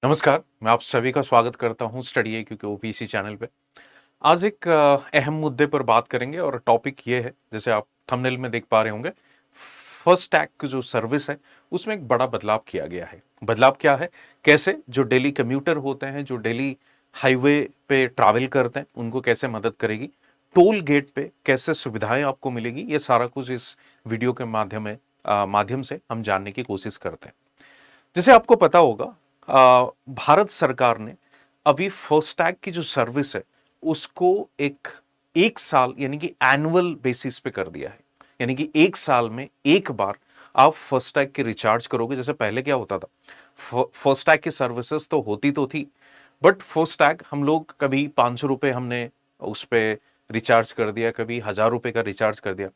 नमस्कार, मैं आप सभी का स्वागत करता हूं स्टडी है क्योंकि ओपीसी चैनल पे। आज एक अहम मुद्दे पर बात करेंगे और टॉपिक ये है, जैसे आप थंबनेल में देख पा रहे होंगे, फर्स्ट टैग की जो सर्विस है उसमें एक बड़ा बदलाव किया गया है। बदलाव क्या है? कैसे जो डेली कम्यूटर होते हैं, जो डेली हाईवे पे ट्रैवल करते हैं, उनको कैसे मदद करेगी, टोल गेट पे कैसे सुविधाएं आपको मिलेगी, ये सारा कुछ इस वीडियो के माध्यम से हम जानने की कोशिश करते हैं। जैसे आपको पता होगा, भारत सरकार ने अभी फास्टैग की जो सर्विस है उसको एक एक साल यानी कि एनुअल बेसिस पे कर दिया है। यानी कि एक साल में एक बार आप फास्टैग के रिचार्ज करोगे। जैसे पहले क्या होता था, फास्टैग की सर्विसेज तो थी, बट फास्टैग हम लोग कभी 500 रुपये हमने उस पर रिचार्ज कर दिया, कभी 1000 रुपये का रिचार्ज कर दिया,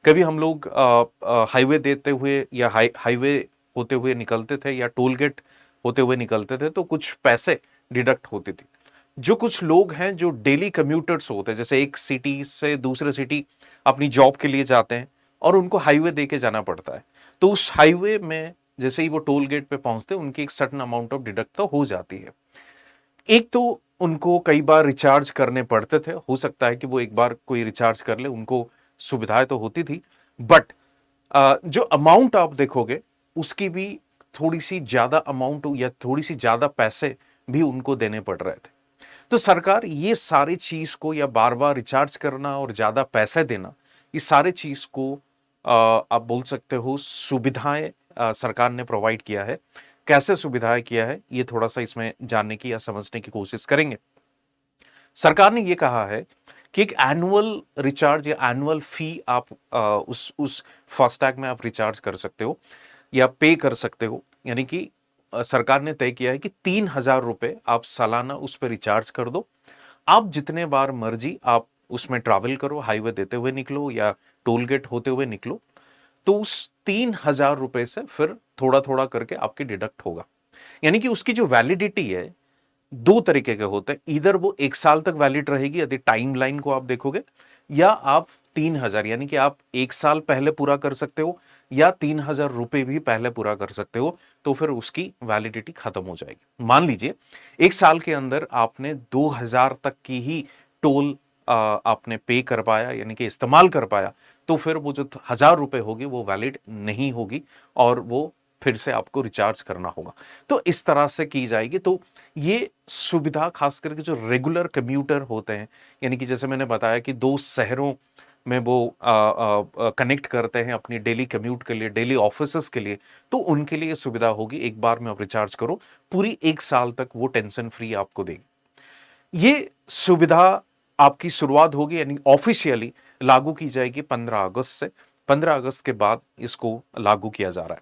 कभी हम लोग हाईवे देते हुए या हाईवे होते हुए निकलते थे या टोल गेट होते हुए निकलते थे तो कुछ पैसे डिडक्ट होते थे। जो कुछ लोग हैं जो डेली कम्यूटर्स होते हैं, जैसे एक सिटी से दूसरे सिटी अपनी जॉब के लिए जाते हैं और उनको हाईवे दे के जाना पड़ता है, तो उस हाईवे में जैसे ही वो टोल गेट पे पहुंचते हैं उनकी एक सर्टेन अमाउंट ऑफ डिडक्ट तो हो जाती है। एक तो उनको कई बार रिचार्ज करने पड़ते थे, हो सकता है कि वो एक बार कोई रिचार्ज कर ले, उनको सुविधाएं तो होती थी, बट जो अमाउंट आप देखोगे उसकी भी थोड़ी सी ज्यादा अमाउंट या थोड़ी सी ज्यादा पैसे भी उनको देने पड़ रहे थे। तो सरकार ये सारी चीज को, या बार बार रिचार्ज करना और ज्यादा पैसे देना, ये सारे चीज को आप बोल सकते हो सुविधाएं सरकार ने प्रोवाइड किया है। कैसे सुविधाएं किया है ये थोड़ा सा इसमें जानने की या समझने की कोशिश करेंगे। सरकार ने ये कहा है कि एक एनुअल रिचार्ज या एनुअल फी आप उस फास्टैग में आप रिचार्ज कर सकते हो या पे कर सकते हो। यानी कि सरकार ने तय किया है कि 3000 रुपये आप सालाना उस पर रिचार्ज कर दो। आप जितने बार मर्जी आप उसमें ट्रैवल करो, हाईवे देते हुए निकलो या टोल गेट होते हुए निकलो, तो उस 3000 रुपये से फिर थोड़ा थोड़ा करके आपके डिडक्ट होगा। यानी कि उसकी जो वैलिडिटी है दो तरीके के होते हैं, इधर वो एक साल तक वैलिड रहेगी यदि टाइम लाइन को आप देखोगे, या आप 3000 यानी कि आप एक साल पहले पूरा कर सकते हो या 3000 रुपये भी पहले पूरा कर सकते हो, तो फिर उसकी वैलिडिटी खत्म हो जाएगी। मान लीजिए एक साल के अंदर आपने 2000 तक की ही टोल आपने पे कर पाया, यानी कि इस्तेमाल कर पाया, तो फिर वो जो 1000 रुपये होगी वो वैलिड नहीं होगी और वो फिर से आपको रिचार्ज करना होगा। तो इस तरह से की जाएगी। तो ये सुविधा खास करके जो रेगुलर कम्यूटर होते हैं, यानी कि जैसे मैंने बताया कि दो शहरों में वो कनेक्ट करते हैं अपनी डेली कम्यूट के लिए, डेली ऑफिसेस के लिए, तो उनके लिए सुविधा होगी। एक बार में आप रिचार्ज करो, पूरी एक साल तक वो टेंशन फ्री आपको देगी। ये सुविधा आपकी शुरुआत होगी यानी ऑफिशियली लागू की जाएगी 15 अगस्त से। 15 अगस्त के बाद इसको लागू किया जा रहा है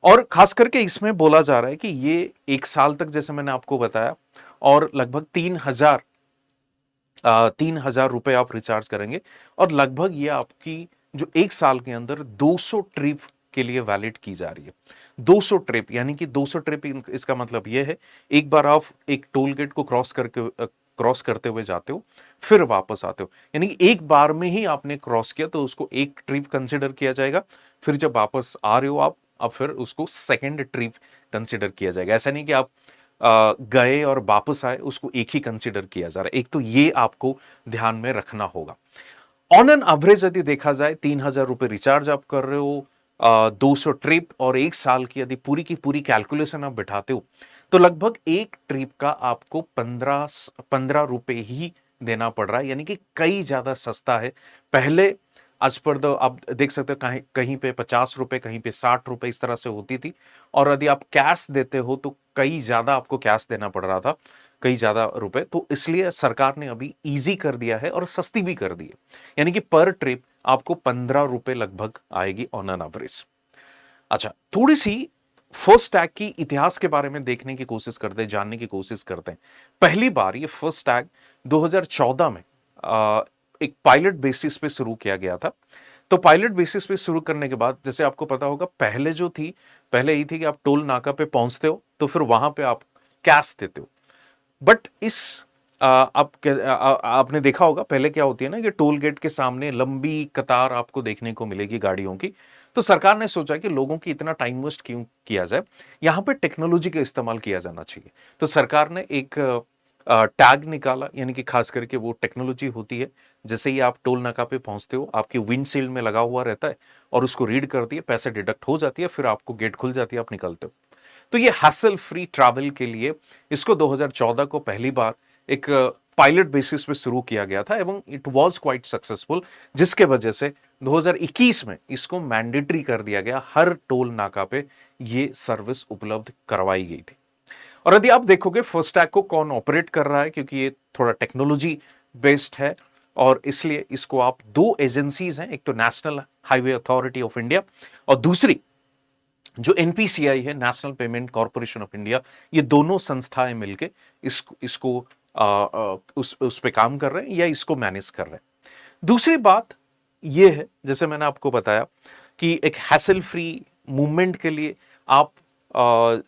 और खास करके इसमें बोला जा रहा है कि ये एक साल तक, जैसे मैंने आपको बताया, और लगभग 3000 रुपए आप रिचार्ज करेंगे और लगभग ये आपकी जो एक साल के अंदर 200 ट्रिप के लिए वैलिड की जा रही है। 200 ट्रिप यानी कि 200 ट्रिप, इसका मतलब यह है एक बार आप एक टोल गेट को क्रॉस करते हुए जाते हो, फिर वापस आते हो, यानी कि एक बार में ही आपने क्रॉस किया तो उसको एक ट्रिप कंसिडर किया जाएगा। फिर जब वापस आ रहे हो आप, अब फिर उसको सेकेंड ट्रिप कंसिडर किया जाएगा। ऐसा नहीं कि आप गए और वापस आए, उसको एक ही कंसिडर किया जा रहा है। एक तो ये आपको ध्यान में रखना होगा। ऑन एन एवरेज यदि देखा जाए, 3000 रुपये रिचार्ज आप कर रहे हो, 200 ट्रिप और एक साल की यदि पूरी की पूरी कैलकुलेशन आप बिठाते हो, तो लगभग एक ट्रिप का आपको 15 रुपये ही देना पड़ रहा है। यानी कि कई ज्यादा सस्ता है। पहले आज पर तो आप देख सकते हो कहीं कहीं पे 50 रुपये, कहीं पे 60 रुपये, इस तरह से होती थी। और यदि आप कैश देते हो तो कई ज्यादा आपको कैश देना पड़ रहा था, कई ज्यादा रुपए। तो इसलिए सरकार ने अभी इजी कर दिया है और सस्ती भी कर दी है। यानी कि पर ट्रिप आपको 15 रुपए लगभग आएगी ऑन एन एवरेज। अच्छा, थोड़ी सी फर्स्ट टैग की इतिहास के बारे में देखने की कोशिश करते हैं, जानने की कोशिश करते हैं। पहली बार ये फर्स्ट टैग 2014 में एक पायलट बेसिस पे शुरू किया गया था। तो पायलट बेसिस पे शुरू करने के बाद, जैसे आपको पता होगा, पहले यही थी कि आप टोल नाका पे पहुंचते हो तो फिर वहां पे आप कैश देते हो। बट आपने देखा होगा पहले क्या होती है ना, कि टोल गेट के सामने लंबी कतार आपको देखने को मिलेगी गाड़ियों की। तो सरकार ने सोचा कि लोगों की इतना टाइम वेस्ट क्यों किया जाए, यहां पे टेक्नोलॉजी का इस्तेमाल किया जाना चाहिए। तो सरकार ने एक टैग निकाला, यानी कि खास करके वो टेक्नोलॉजी होती है, जैसे ही आप टोल नाका पे पहुंचते हो आपकी विंडशील्ड में लगा हुआ रहता है और उसको रीड करती है, पैसे डिडक्ट हो जाती है, फिर आपको गेट खुल जाती है, आप निकलते हो। तो ये हैसल फ्री ट्रैवल के लिए इसको 2014 को पहली बार एक पायलट बेसिस पे शुरू किया गया था एवं इट वाज क्वाइट सक्सेसफुल, जिसके वजह से 2021 में इसको मैंडेटरी कर दिया गया, हर टोल नाका पे ये सर्विस उपलब्ध करवाई गई थी। और यदि आप देखोगे फास्टैग को कौन ऑपरेट कर रहा है, क्योंकि ये थोड़ा टेक्नोलॉजी बेस्ड है और इसलिए इसको आप दो एजेंसीज हैं, एक तो national highway authority of India और दूसरी जो एनपीसीआई है, national payment corporation of India, ये दोनों संस्थाएं मिलके इसको उस पे काम कर रहे हैं या इसको मैनेज कर रहे हैं। दूसरी बात ये है, जैसे मैंने आपको बताया कि एक हैसल फ्री मूवमेंट के लिए आप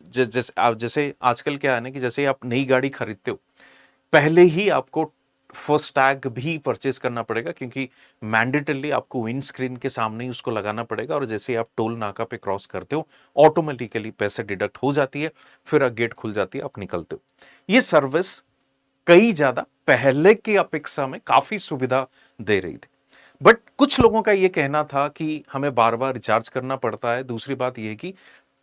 जैसे आजकल क्या है ना कि जैसे आप नई गाड़ी खरीदते हो, पहले ही आपको फर्स्ट टैग भी परचेज करना पड़ेगा, क्योंकि मैंडेटरली आपको विंड स्क्रीन के सामने ही उसको लगाना पड़ेगा और जैसे ही आप टोल नाका पे क्रॉस करते हो ऑटोमेटिकली पैसे डिडक्ट हो जाती है, फिर गेट खुल जाती है, आप निकलते हो। ये सर्विस कई ज्यादा पहले की अपेक्षा में काफी सुविधा दे रही थी, बट कुछ लोगों का यह कहना था कि हमें बार बार रिचार्ज करना पड़ता है। दूसरी बात यह कि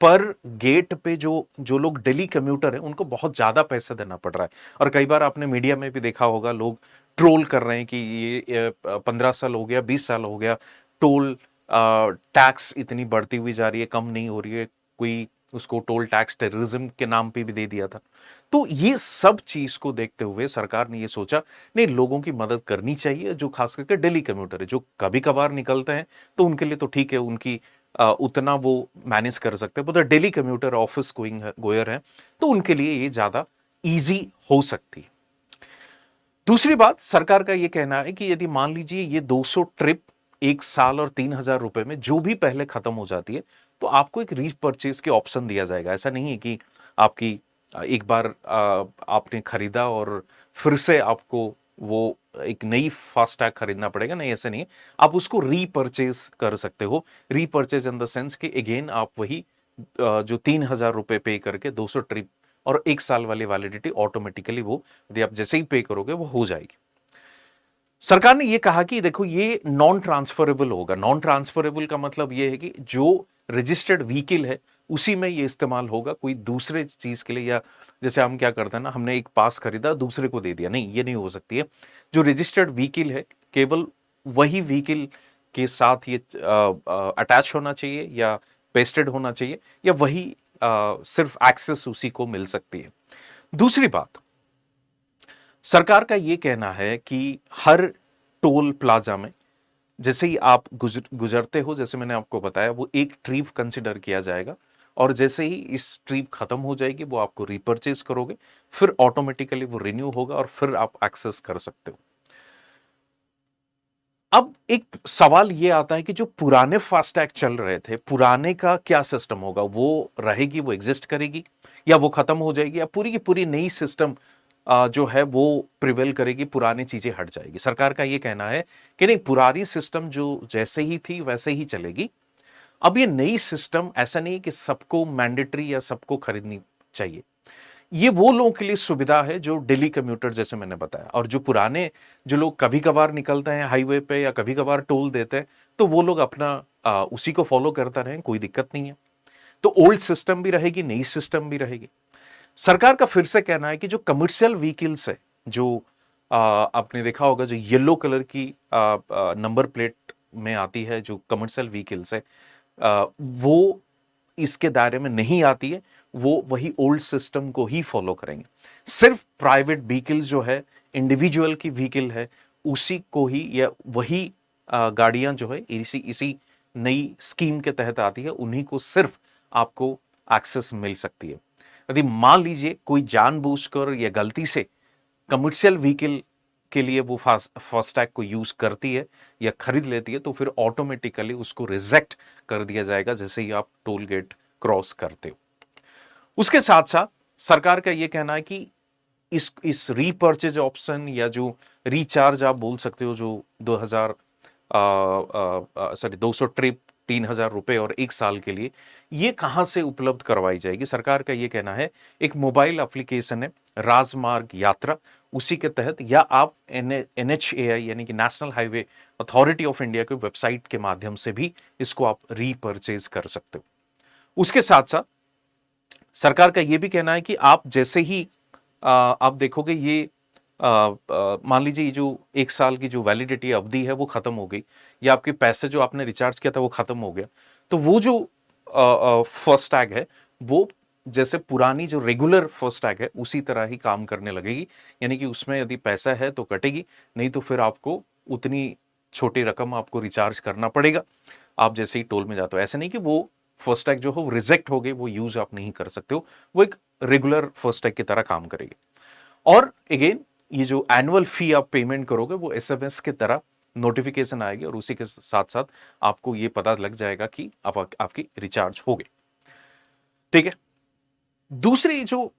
पर गेट पे जो जो लोग डेली कम्यूटर हैं उनको बहुत ज्यादा पैसा देना पड़ रहा है। और कई बार आपने मीडिया में भी देखा होगा, लोग ट्रोल कर रहे हैं कि ये 15 साल हो गया, 20 साल हो गया, टोल टैक्स इतनी बढ़ती हुई जा रही है, कम नहीं हो रही है। कोई उसको टोल टैक्स टेररिज्म के नाम पे भी दे दिया था। तो ये सब चीज को देखते हुए सरकार ने ये सोचा, नहीं, लोगों की मदद करनी चाहिए, जो खास करके डेली कम्यूटर है, जो कभी कभार निकलते हैं तो उनके लिए तो ठीक है, उनकी उतना वो मैनेज कर सकते हैं, but daily commuter office goer है तो उनके लिए ये ज्यादा इजी हो सकती है। दूसरी बात, सरकार का ये कहना है कि यदि मान लीजिए ये 200 ट्रिप एक साल और 3,000 रुपए में जो भी पहले खत्म हो जाती है, तो आपको एक रीपरचेज के ऑप्शन दिया जाएगा। ऐसा नहीं है कि आपकी एक बार आपने खरीदा और फिर से आपको वो एक नई फास्टैग खरीदना पड़ेगा, नहीं, ऐसा नहीं है। आप उसको रीपरचेज कर सकते हो। रीपरचेज इन द सेंस कि अगेन आप वही जो 3,000 रुपए पे करके 200 ट्रिप और एक साल वाली वैलिडिटी ऑटोमेटिकली वो यदि आप जैसे ही पे करोगे वो हो जाएगी। सरकार ने ये कहा कि देखो ये नॉन ट्रांसफरेबल होगा। नॉन ट्रांसफरेबल का मतलब ये है कि जो रजिस्टर्ड व्हीकल है उसी में ये इस्तेमाल होगा, कोई दूसरे चीज के लिए, या जैसे हम क्या करते हैं ना, हमने एक पास खरीदा दूसरे को दे दिया, नहीं, ये नहीं हो सकती है। जो रजिस्टर्ड व्हीकल है केवल वही व्हीकल के साथ ये अटैच होना चाहिए या पेस्टेड होना चाहिए, या वही सिर्फ एक्सेस उसी को मिल सकती है। दूसरी बात, सरकार का यह कहना है कि हर टोल प्लाजा में जैसे ही आप गुजरते हो, जैसे मैंने आपको बताया, वो एक ट्रिप कंसिडर किया जाएगा और जैसे ही इस ट्रिप खत्म हो जाएगी वो आपको रिपर्चेज करोगे, फिर ऑटोमेटिकली वो रिन्यू होगा और फिर आप एक्सेस कर सकते हो। अब एक सवाल ये आता है कि जो पुराने फास्टैग चल रहे थे, पुराने का क्या सिस्टम होगा? वो रहेगी, वो एग्जिस्ट करेगी, या वो खत्म हो जाएगी, या पूरी की पूरी नई सिस्टम जो है वो प्रिवेल करेगी, पुरानी चीजें हट जाएगी? सरकार का ये कहना है कि नहीं, पुरानी सिस्टम जो जैसे ही थी वैसे ही चलेगी। अब ये नई सिस्टम ऐसा नहीं कि सबको मैंडेटरी या सबको खरीदनी चाहिए। ये वो लोगों के लिए सुविधा है जो डेली कम्यूटर, जैसे मैंने बताया, और जो पुराने जो लोग कभी कभार निकलते हैं हाईवे पे या कभी कभार टोल देते हैं, तो वो लोग अपना उसी को फॉलो करता रहें, कोई दिक्कत नहीं है। तो ओल्ड सिस्टम भी रहेगी, नई सिस्टम भी रहेगी। सरकार का फिर से कहना है कि जो कमर्शियल व्हीकल्स है, जो आपने देखा होगा जो येलो कलर की नंबर प्लेट में आती है, जो कमर्शियल व्हीकल्स है, वो इसके दायरे में नहीं आती है, वो वही ओल्ड सिस्टम को ही फॉलो करेंगे। सिर्फ प्राइवेट व्हीकल जो है, इंडिविजुअल की व्हीकल है, उसी को ही, या वही गाड़ियां जो है इसी नई स्कीम के तहत आती है, उन्हीं को सिर्फ आपको एक्सेस मिल सकती है। यदि मान लीजिए कोई जानबूझकर या गलती से कमर्शियल व्हीकल के लिए वो फास्टैग को यूज करती है या खरीद लेती है, तो फिर ऑटोमेटिकली उसको रिजेक्ट कर दिया जाएगा जैसे ही आप टोल गेट क्रॉस करते हो। उसके साथ साथ सरकार का यह कहना है कि इस रीपर्चेज ऑप्शन या जो रिचार्ज आप बोल सकते हो, जो 200 ट्रिप 3,000 रुपये और 1 साल के लिए, ये कहाँ से उपलब्ध करवाई जाएगी? सरकार का ये कहना है एक मोबाइल एप्लीकेशन है राजमार्ग यात्रा, उसी के तहत, या आप NHAI यानी कि national highway authority of India के वेबसाइट के माध्यम से भी इसको आप रीपरचेज कर सकते हो। उसके साथ साथ सरकार का यह भी कहना है कि आप जैसे ही आप देखोगे ये मान लीजिए ये जो 1 साल की जो वैलिडिटी अवधि है वो खत्म हो गई, या आपके पैसे जो आपने रिचार्ज किया था वो खत्म हो गया, तो वो जो फास्टैग है वो जैसे पुरानी जो रेगुलर फास्टैग है उसी तरह ही काम करने लगेगी। यानी कि उसमें यदि पैसा है तो कटेगी, नहीं तो फिर आपको उतनी छोटी रकम आपको रिचार्ज करना पड़ेगा आप जैसे ही टोल में जाते हो। ऐसे नहीं कि वो फास्टैग जो हो रिजेक्ट हो गई, वो यूज आप नहीं कर सकते हो, वो एक रेगुलर फास्टैग की तरह काम करेगी। और अगेन ये जो एनुअल फी आप पेमेंट करोगे वो SMS की तरह नोटिफिकेशन आएगी, और उसी के साथ साथ आपको ये पता लग जाएगा कि आपकी रिचार्ज हो गई। ठीक है। दूसरी जो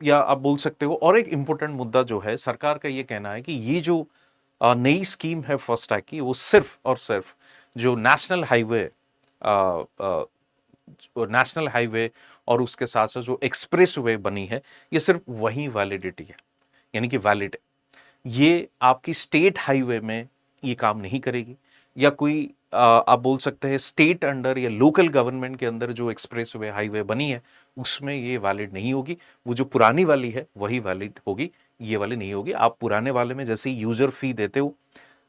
या आप बोल सकते हो और एक इंपॉर्टेंट मुद्दा जो है, सरकार का ये कहना है कि ये जो नई स्कीम है फास्टैग की, वो सिर्फ और सिर्फ जो नेशनल हाईवे और उसके साथ साथ जो एक्सप्रेस वे बनी है, ये सिर्फ वही वैलिडिटी है, यानी कि वैलिड है। ये आपकी स्टेट हाईवे में ये काम नहीं करेगी, या कोई आप बोल सकते हैं स्टेट अंडर या लोकल गवर्नमेंट के अंदर जो एक्सप्रेस वे हाईवे बनी है उसमें ये वैलिड नहीं होगी। वो जो पुरानी वाली है वही वैलिड होगी, ये वाली नहीं होगी। आप पुराने वाले में जैसे यूजर फी देते हो,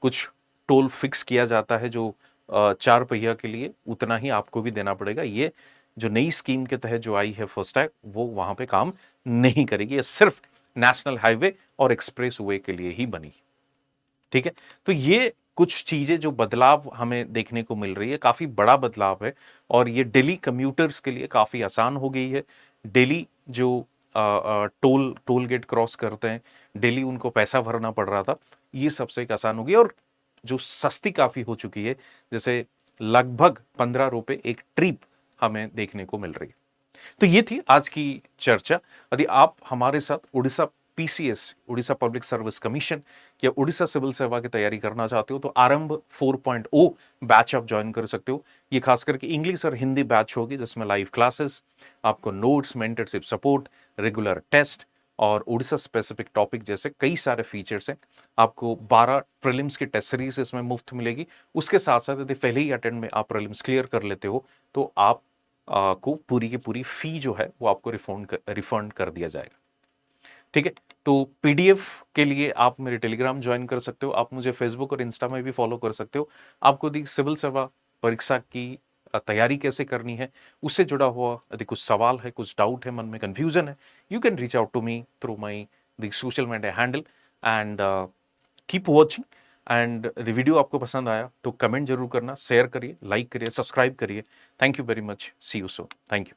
कुछ टोल फिक्स किया जाता है जो 4 पहिया के लिए, उतना ही आपको भी देना पड़ेगा। ये जो नई स्कीम के तहत जो आई है फास्टैग, वो वहां पे काम नहीं करेगी, ये सिर्फ नेशनल हाईवे और एक्सप्रेस वे के लिए ही बनी। ठीक है। तो ये कुछ चीजें जो बदलाव हमें देखने को मिल रही है, काफी बड़ा बदलाव है, और ये दिल्ली कम्यूटर्स के लिए काफी आसान हो गई है। दिल्ली जो टोल गेट क्रॉस करते हैं, डेली उनको पैसा भरना पड़ रहा था, ये सबसे एक आसान हो गई, और जो सस्ती काफी हो चुकी है, जैसे लगभग 15 रुपए एक ट्रिप हमें देखने को मिल रही है। तो ये थी आज की चर्चा। यदि आप हमारे साथ Orissa PCS, Orissa public service commission या उड़ीसा सिविल सेवा की तैयारी करना चाहते हो तो आरंभ 4.0 बैच आप ज्वाइन कर सकते हो। ये खास करके इंग्लिश और हिंदी बैच होगी, जिसमें लाइव क्लासेस, आपको notes, mentorship support, regular test और उड़ीसा स्पेसिफिक टॉपिक जैसे कई सारे फीचर्स हैं। आपको 12 प्रीलिम्स की टेस्ट सीरीज इसमें मुफ्त मिलेगी। उसके साथ साथ यदि पहले ही अटेम्प्ट में आप प्रीलिम्स क्लियर कर लेते हो तो आप को पूरी की पूरी फी जो है वो आपको रिफंड कर दिया जाएगा। ठीक है। तो PDF के लिए आप मेरे टेलीग्राम ज्वाइन कर सकते हो, आप मुझे फेसबुक और इंस्टा में भी फॉलो कर सकते हो। आपको यदि सिविल सेवा परीक्षा की तैयारी कैसे करनी है उससे जुड़ा हुआ यदि कुछ सवाल है, कुछ डाउट है, मन में कंफ्यूजन है, you can reach out to me through my the social media handle and keep watching. And the video आपको पसंद आया तो कमेंट जरूर करना, शेयर करिए, लाइक करिए, सब्सक्राइब करिए। Thank you very much, see you soon, thank you.